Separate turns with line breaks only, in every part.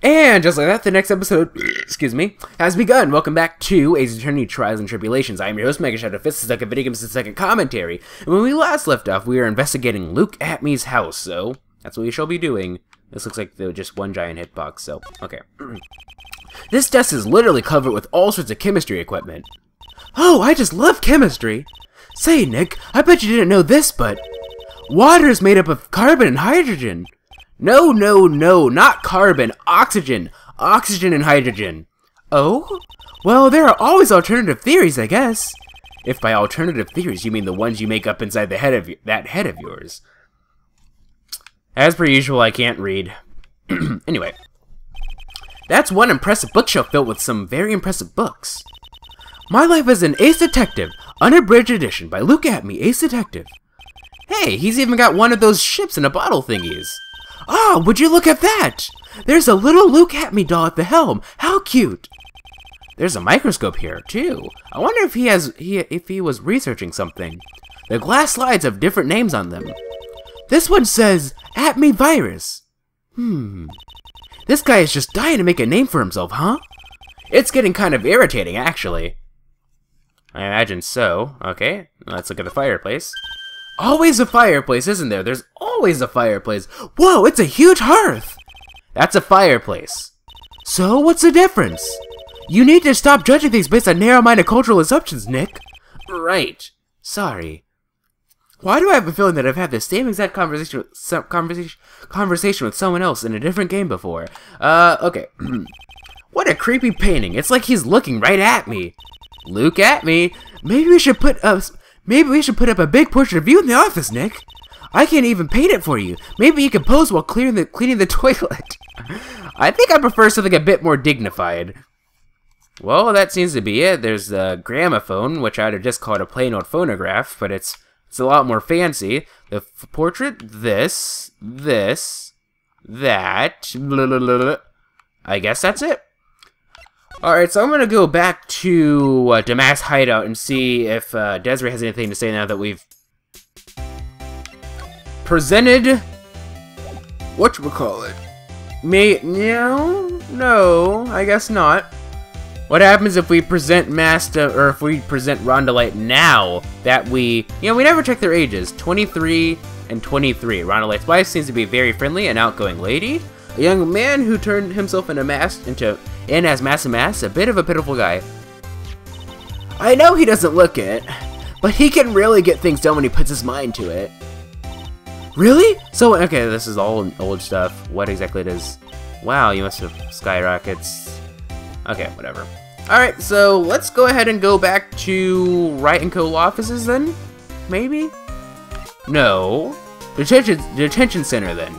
And just like that, the next episode, excuse me, has begun. Welcome back to Ace Attorney Trials and Tribulations. I am your host, MegaShadowFist. This is like a video games second commentary. And when we last left off, we were investigating Luke Atmey's house, so that's what we shall be doing. This looks like just one giant hitbox, so, okay. This desk is literally covered with all sorts of chemistry equipment. Oh, I just love chemistry! Say, Nick, I bet you didn't know this, but water is made up of carbon and hydrogen. No, not carbon, oxygen. Oxygen and hydrogen. Oh? Well, there are always alternative theories, I guess. If by alternative theories you mean the ones you make up inside the head of that head of yours. As per usual, I can't read. Anyway. That's one impressive bookshelf filled with some very impressive books. My Life as an Ace Detective, Unabridged Edition by Luke Atmey, Ace Detective. Hey, he's even got one of those ships in a bottle thingies. Ah, would you look at that? There's a little Luke Atmey doll at the helm. How cute! There's a microscope here too. I wonder if he was researching something. The glass slides have different names on them. This one says Atmey virus. This guy is just dying to make a name for himself, huh? It's getting kind of irritating, actually. I imagine so. Okay, let's look at the fireplace. Always a fireplace, isn't there? There's always a fireplace. Whoa, it's a huge hearth! That's a fireplace. So, what's the difference? You need to stop judging things based on narrow-minded cultural assumptions, Nick. Right. Sorry. Why do I have a feeling that I've had the same exact conversation with someone else in a different game before? Okay. What a creepy painting. It's like he's looking right at me. Luke Atmey. Maybe we should put up a big portrait of you in the office, Nick. I can't even paint it for you. Maybe you can pose while cleaning the toilet. I think I prefer something a bit more dignified. Well, that seems to be it. There's the gramophone, which I'd have just called a plain old phonograph, but it's a lot more fancy. The portrait, this, that, blah, blah, blah, blah. I guess that's it. Alright, so I'm going to go back to Damask's hideout and see if Desiree has anything to say now that we've presented whatchamacallit. No, I guess not. What happens if we present if we present Rondalite now that we never check their ages, 23 and 23. Rondalite's wife seems to be a very friendly and outgoing lady. A young man who turned himself as Mass, a bit of a pitiful guy. I know he doesn't look it, but he can really get things done when he puts his mind to it. Really? So, okay, this is all old stuff. What exactly it is? Wow, you must have skyrockets. Okay, whatever. Alright, so let's go ahead and go back to Wright & Co. offices then? Maybe? No. Detention center then.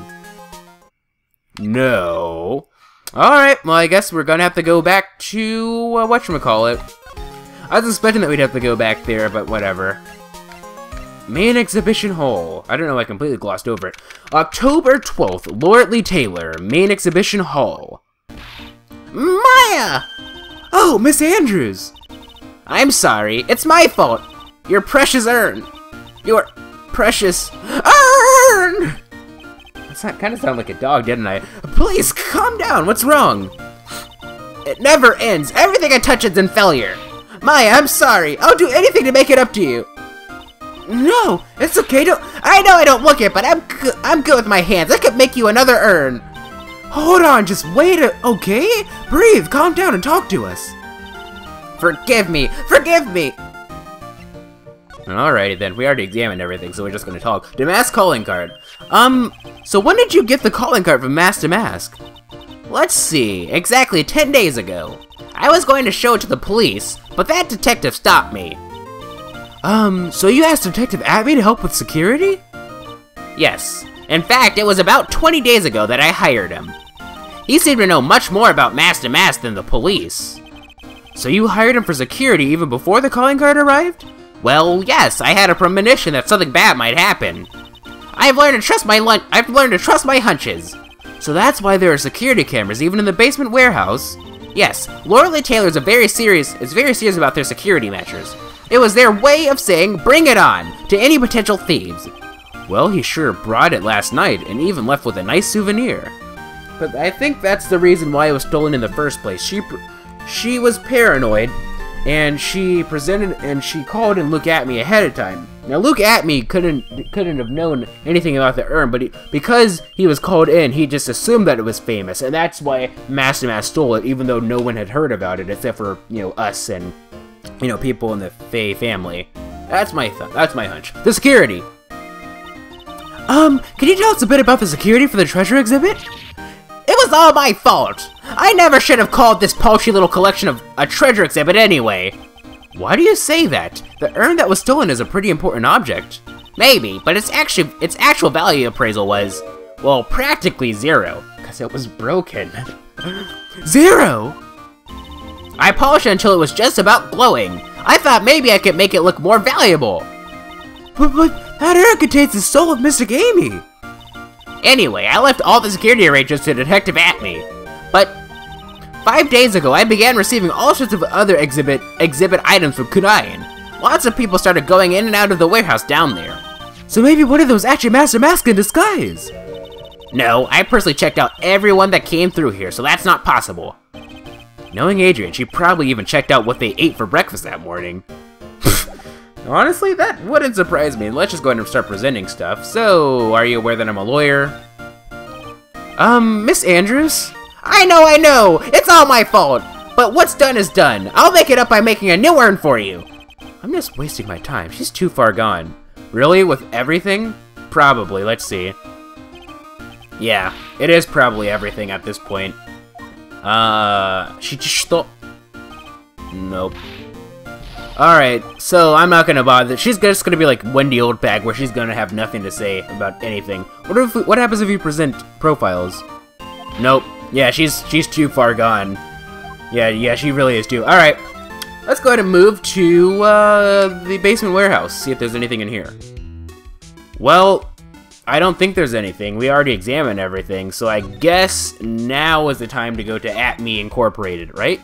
No. Alright, well I guess we're gonna have to go back to, whatchamacallit. I was expecting that we'd have to go back there, but whatever. Main exhibition hall. I don't know, I completely glossed over it. October 12th, Lordly Taylor, main exhibition hall. Maya! Oh, Miss Andrews! I'm sorry, it's my fault. Your precious urn. Your precious urn! That kind of sounded like a dog, didn't I? Please, calm down. What's wrong? It never ends. Everything I touch ends in failure. Maya, I'm sorry. I'll do anything to make it up to you. No, it's okay. I know I don't look it, but I'm good with my hands. I could make you another urn. Hold on, just wait. Okay? Breathe, calm down, and talk to us. Forgive me. Forgive me. Alrighty then, we already examined everything, so we're just gonna talk. Damask calling card. So when did you get the calling card from Mask Damask? Let's see, exactly 10 days ago. I was going to show it to the police, but that detective stopped me. So you asked Detective Atmey to help with security? Yes. In fact, it was about 20 days ago that I hired him. He seemed to know much more about Mask Damask than the police. So you hired him for security even before the calling card arrived? Well, yes, I had a premonition that something bad might happen. I've learned to trust my hunches. So that's why there are security cameras even in the basement warehouse. Yes, Lordly Taylor is very serious about their security measures. It was their way of saying, bring it on, to any potential thieves. Well, he sure brought it last night, and even left with a nice souvenir. But I think that's the reason why it was stolen in the first place. She was paranoid, and she called in Luke Atme ahead of time. Now Luke Atme couldn't have known anything about the urn, but because he was called in, he just assumed that it was famous, and that's why Master Mask stole it, even though no one had heard about it except for us and people in the Fae family. That's my hunch. The security. Can you tell us a bit about the security for the treasure exhibit? It was all my fault! I never should have called this paltry little collection of a treasure exhibit anyway. Why do you say that? The urn that was stolen is a pretty important object. Maybe, but its actual value appraisal was, well, practically zero, because it was broken. Zero? I polished it until it was just about glowing. I thought maybe I could make it look more valuable. But that urn contains the soul of Mystic Amy. Anyway, I left all the security arrangements to Detective Atme. But 5 days ago, I began receiving all sorts of other exhibit items from Kunayan. Lots of people started going in and out of the warehouse down there. So maybe one of them was actually Master Mask in disguise? No, I personally checked out everyone that came through here, so that's not possible. Knowing Adrian, she probably even checked out what they ate for breakfast that morning. Honestly, that wouldn't surprise me. Let's just go ahead and start presenting stuff. So, are you aware that I'm a lawyer? Miss Andrews? I know! It's all my fault! But what's done is done. I'll make it up by making a new urn for you. I'm just wasting my time. She's too far gone. Really? With everything? Probably. Let's see. Yeah, it is probably everything at this point. She just thought... Nope. Alright, so I'm not gonna bother. She's just gonna be like Wendy Oldbag, where she's gonna have nothing to say about anything. What happens if you present profiles? Nope. Yeah, she's too far gone. Yeah, she really is too. Alright, let's go ahead and move to the basement warehouse, see if there's anything in here. Well, I don't think there's anything. We already examined everything, so I guess now is the time to go to Atme Incorporated, right?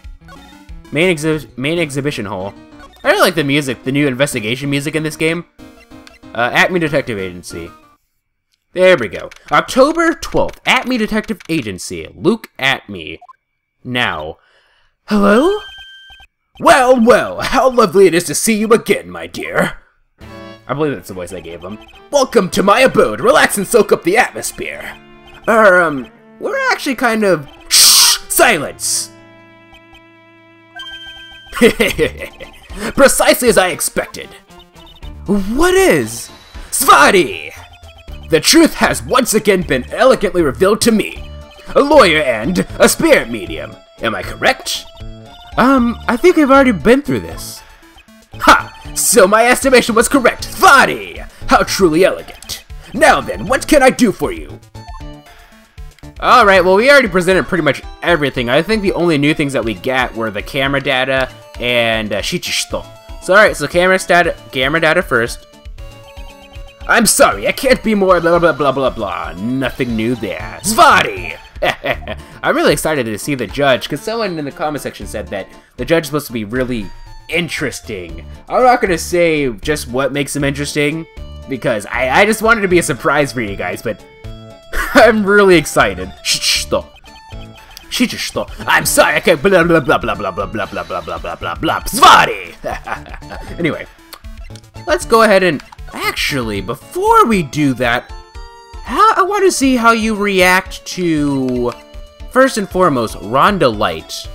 Main exhibition hall. I really like the music, the new investigation music in this game. Atme Detective Agency. There we go. October 12th, Atme Detective Agency. Luke Atme. Now. Hello? Well, how lovely it is to see you again, my dear. I believe that's the voice I gave him. Welcome to my abode. Relax and soak up the atmosphere. We're actually kind of... Shh! Silence! Precisely as I expected. What is? Svati! The truth has once again been elegantly revealed to me. A lawyer and a spirit medium. Am I correct? I think I've already been through this. Ha! So my estimation was correct. Svati! How truly elegant. Now then, what can I do for you? Alright, well we already presented pretty much everything. I think the only new things that we got were the camera data and Shichishito. So alright, so camera data first. I'm sorry, I can't be more blah blah blah blah blah. Nothing new there. Svati! I'm really excited to see the judge, because someone in the comment section said that the judge is supposed to be really interesting. I'm not gonna say just what makes him interesting, because I just wanted to be a surprise for you guys, but I'm really excited. I'm sorry, I can't blah blah blah blah blah blah blah blah blah blah blah blah blah. Svati! Anyway, let's go ahead and actually, before we do that, I want to see how you react to, first and foremost, Rhonda Light.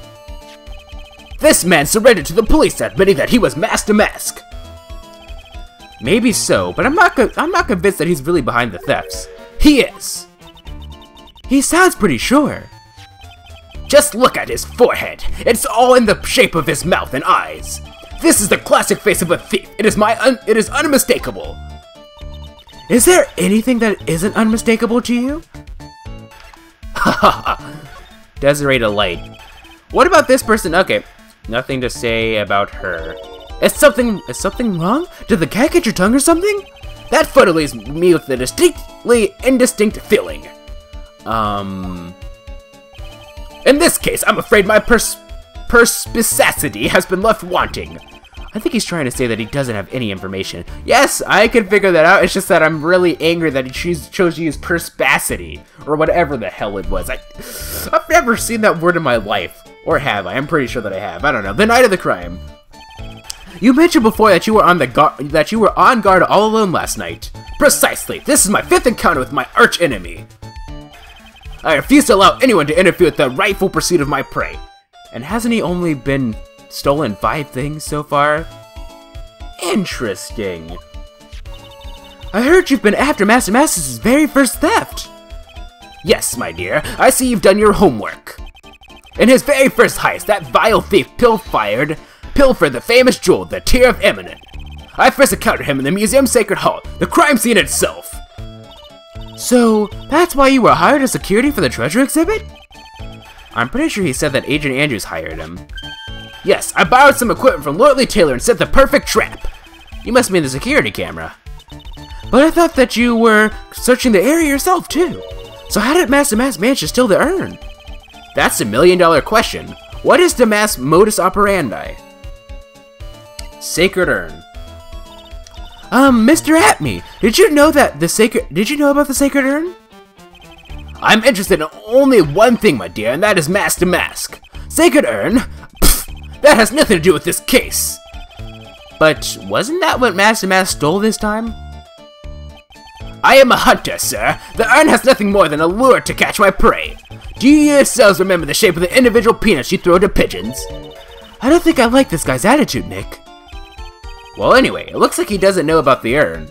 This man surrendered to the police admitting that he was Master Mask. Maybe so, but I'm not convinced that he's really behind the thefts. He is. He sounds pretty sure. Just look at his forehead. It's all in the shape of his mouth and eyes. This is the classic face of a thief. It is unmistakable. Is there anything that isn't unmistakable to you? Haha. Desiree Delight. What about this person? Okay, nothing to say about her. Is something wrong? Did the cat get your tongue or something? That photo leaves me with a distinctly indistinct feeling. In this case, I'm afraid my perspicacity has been left wanting. I think he's trying to say that he doesn't have any information. Yes, I can figure that out. It's just that I'm really angry that he chose to use perspacity, or whatever the hell it was. I've never seen that word in my life. Or have I? I'm pretty sure that I have. I don't know. The night of the crime. You mentioned before that you were on guard all alone last night. Precisely. This is my 5th encounter with my arch enemy. I refuse to allow anyone to interfere with the rightful pursuit of my prey. And hasn't he only been stolen 5 things so far? Interesting. I heard you've been after Master Mastus's very first theft. Yes, my dear. I see you've done your homework. In his very first heist, that vile thief pilfered the famous jewel, the Tear of Eminent. I first encountered him in the museum's Sacred Hall, the crime scene itself. So, that's why you were hired as security for the treasure exhibit? I'm pretty sure he said that Agent Andrews hired him. Yes, I borrowed some equipment from Lordly Taylor and set the perfect trap. You must mean the security camera. But I thought that you were searching the area yourself, too. So how did Master Mas manage to steal the urn? That's the $1,000,000 question. What is the mass modus operandi? Sacred urn. Mr. Atme, did you know about the sacred urn? I'm interested in only one thing, my dear, and that is Master Mask. Sacred urn? Pfft, that has nothing to do with this case. But wasn't that what Master Mask stole this time? I am a hunter, sir. The urn has nothing more than a lure to catch my prey. Do you yourselves remember the shape of the individual peanuts you throw to pigeons? I don't think I like this guy's attitude, Nick. Well, anyway, it looks like he doesn't know about the urn.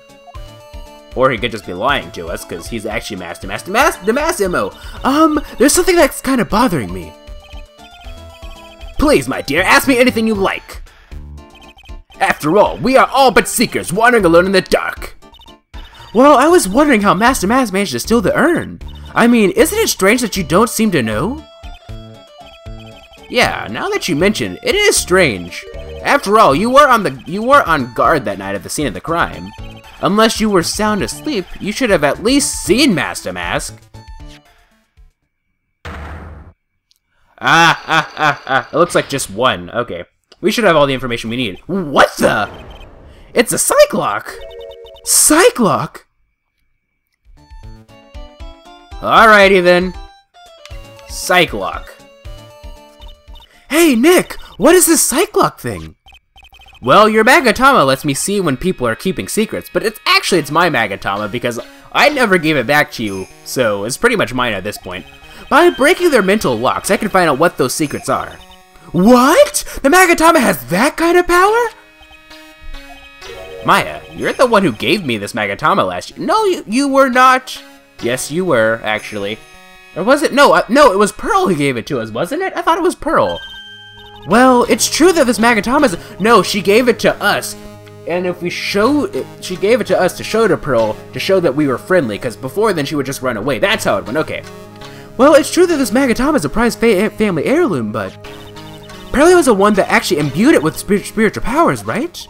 Or he could just be lying to us, because he's actually the Mass MO. There's something that's kind of bothering me. Please, my dear, ask me anything you like. After all, we are all but seekers, wandering alone in the dark. Well, I was wondering how Master Mas managed to steal the urn. I mean, isn't it strange that you don't seem to know? Yeah, now that you mention it, it is strange. After all, you were on guard that night at the scene of the crime. Unless you were sound asleep, you should have at least seen Master Mask. It looks like just one. Okay. We should have all the information we need. What the? It's a Cyclock! Cyclock? Alrighty then. Cyclock. Hey, Nick! What is this Cyclock thing? Well, your Magatama lets me see when people are keeping secrets, but it's my Magatama because I never gave it back to you, so it's pretty much mine at this point. By breaking their mental locks, I can find out what those secrets are. What? The Magatama has that kind of power? Maya, you're the one who gave me this Magatama last year. No, you were not. Yes, you were, actually. Or was it? No, it was Pearl who gave it to us, wasn't it? I thought it was Pearl. Well, it's true that this Magatama is... No, she gave it to us. And if we show... She gave it to us to show to Pearl, to show that we were friendly, because before then she would just run away. That's how it went, okay. Well, it's true that this Magatama is a prized family heirloom, but... Pearl was the one that actually imbued it with spiritual powers, right?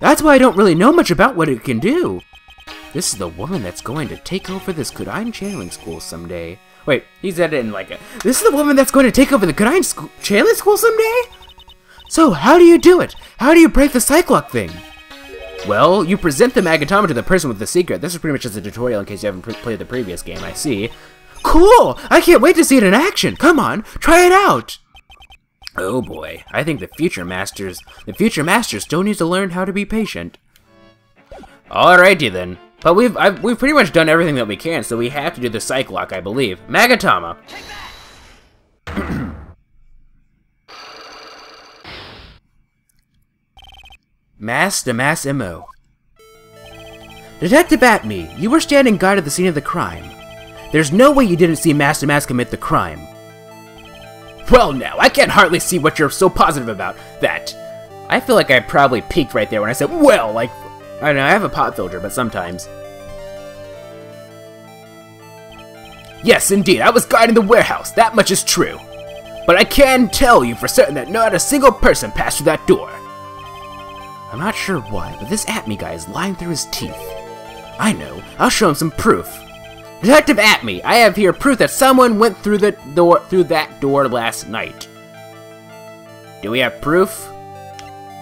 That's why I don't really know much about what it can do. This is the woman that's going to take over this Kurain channeling school someday. Wait, he said it in like a... This is the woman that's going to take over the Kurain channeling school someday? So, how do you do it? How do you break the Cyclock thing? Well, you present the Magatama to the person with the secret. This is pretty much just a tutorial in case you haven't played the previous game, I see. Cool! I can't wait to see it in action! Come on, try it out! Oh boy, I think the future masters still need to learn how to be patient. Alrighty then. But we've pretty much done everything that we can, so we have to do the Cyclock, I believe. Magatama. Mass MO. Detective Atme, you were standing guard at the scene of the crime. There's no way you didn't see Master Mask commit the crime. Well now, I can't hardly see what you're so positive about that. I feel like I probably peaked right there when I said, well, like, I don't know, I have a pop filter, but sometimes. Yes, indeed, I was guarding the warehouse, that much is true. But I can tell you for certain that not a single person passed through that door. I'm not sure why, but this Atme guy is lying through his teeth. I know, I'll show him some proof. Detective Atme, I have here proof that someone went through that door last night. Do we have proof?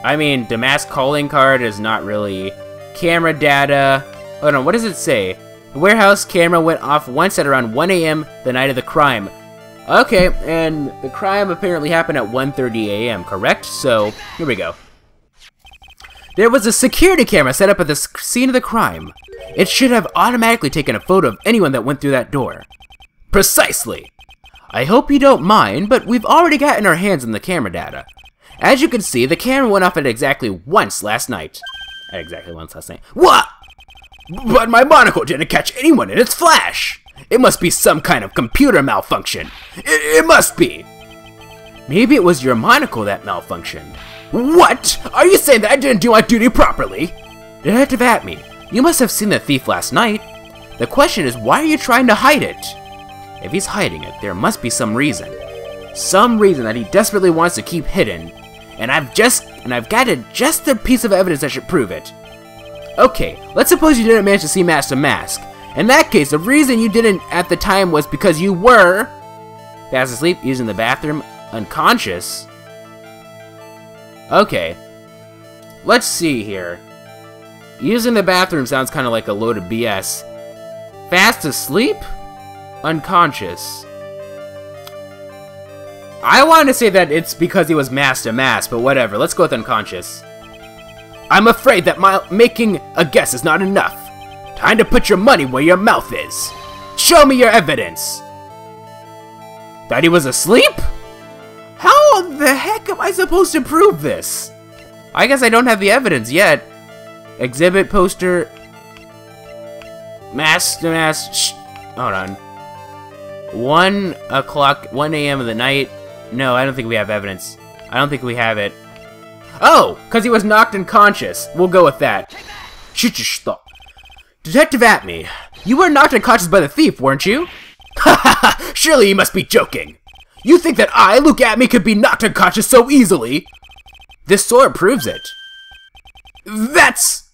I mean, the mask calling card is not really... Camera data... Oh no, what does it say? The warehouse camera went off once at around 1 a.m. the night of the crime. Okay, and the crime apparently happened at 1:30 a.m., correct? So, here we go. There was a security camera set up at the scene of the crime. It should have automatically taken a photo of anyone that went through that door. Precisely! I hope you don't mind, but we've already gotten our hands on the camera data. As you can see, the camera went off at exactly once last night. What? But my monocle didn't catch anyone in its flash! It must be some kind of computer malfunction. It must be! Maybe it was your monocle that malfunctioned. What? Are you saying that I didn't do my duty properly? Detective Atme, you must have seen the thief last night. The question is, why are you trying to hide it? If he's hiding it, there must be some reason. Some reason that he desperately wants to keep hidden. And I've got just a piece of evidence that should prove it. Okay, let's suppose you didn't manage to see Master Mask. In that case, the reason you didn't at the time was because you were fast asleep, using the bathroom, unconscious. Okay, let's see here. Using the bathroom sounds kind of like a load of BS. Fast asleep? Unconscious. I wanted to say that it's because he was Master Mask, but whatever, let's go with unconscious. I'm afraid that making a guess is not enough. Time to put your money where your mouth is. Show me your evidence. That he was asleep? How the heck am I supposed to prove this? I guess I don't have the evidence yet. Exhibit poster. Master. Hold on. 1 a.m. of the night. No, I don't think we have evidence. I don't think we have it. Oh, because he was knocked unconscious. We'll go with that. Detective Atme, you were knocked unconscious by the thief, weren't you? Ha ha ha! Surely you must be joking. You think that I, Luke Atme, could be knocked unconscious so easily? This sword proves it. That's...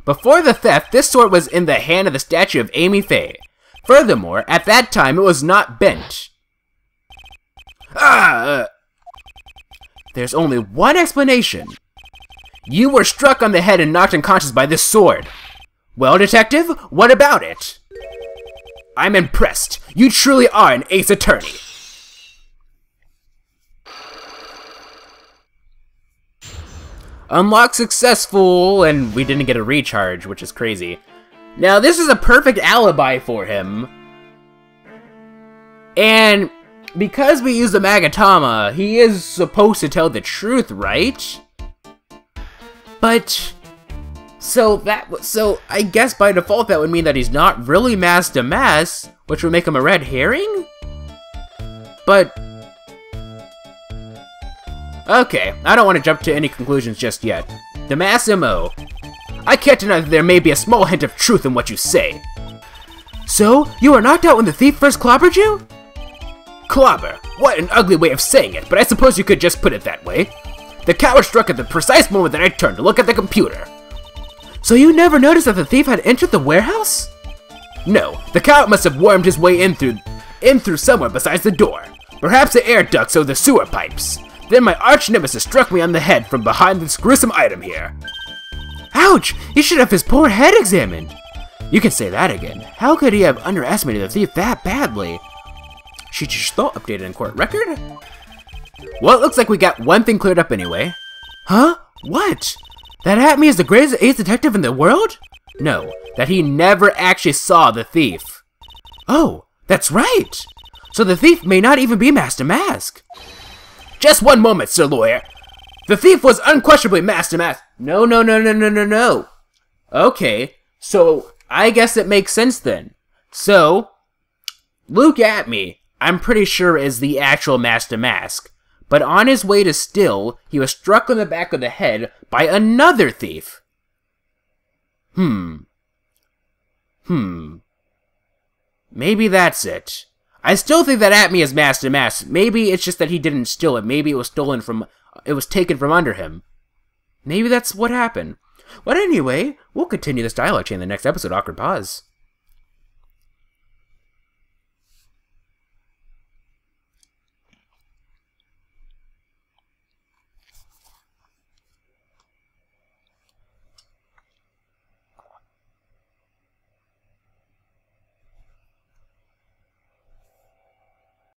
Before the theft, this sword was in the hand of the statue of Amy Faye. Furthermore, at that time, it was not bent. There's only one explanation. You were struck on the head and knocked unconscious by this sword. Well, detective, what about it? I'm impressed. You truly are an ace attorney. Unlock successful, and we didn't get a recharge, which is crazy. Now, this is a perfect alibi for him. And because we use the Magatama, he is supposed to tell the truth, right? But so I guess by default that would mean that he's not really Master Mask, which would make him a red herring? But okay, I don't want to jump to any conclusions just yet. The Mask MO. I can't deny that there may be a small hint of truth in what you say. So, you were knocked out when the thief first clobbered you? Clobber? What an ugly way of saying it, but I suppose you could just put it that way. The coward struck at the precise moment that I turned to look at the computer. So you never noticed that the thief had entered the warehouse? No, the coward must have wormed his way in through somewhere besides the door. Perhaps the air ducts or the sewer pipes. Then my arch nemesis struck me on the head from behind this gruesome item here. Ouch! He should have his poor head examined. You can say that again. How could he have underestimated the thief that badly? Shichishito updated in court record? Well, it looks like we got one thing cleared up anyway. Huh? What? That Atme is the greatest ace detective in the world? No, that he never actually saw the thief. Oh, that's right! So the thief may not even be Master Mask. Just one moment, Sir Lawyer. The thief was unquestionably Master Mask. No. Okay, so I guess it makes sense then. So, Luke Atme, I'm pretty sure is the actual Master Mask. But on his way to Still, he was struck on the back of the head by another thief. Maybe that's it. I still think that Atme is Master Mask. Maybe it's just that he didn't steal it. Maybe it was taken from under him. Maybe that's what happened. But anyway, we'll continue this dialogue chain in the next episode, Awkward Pause.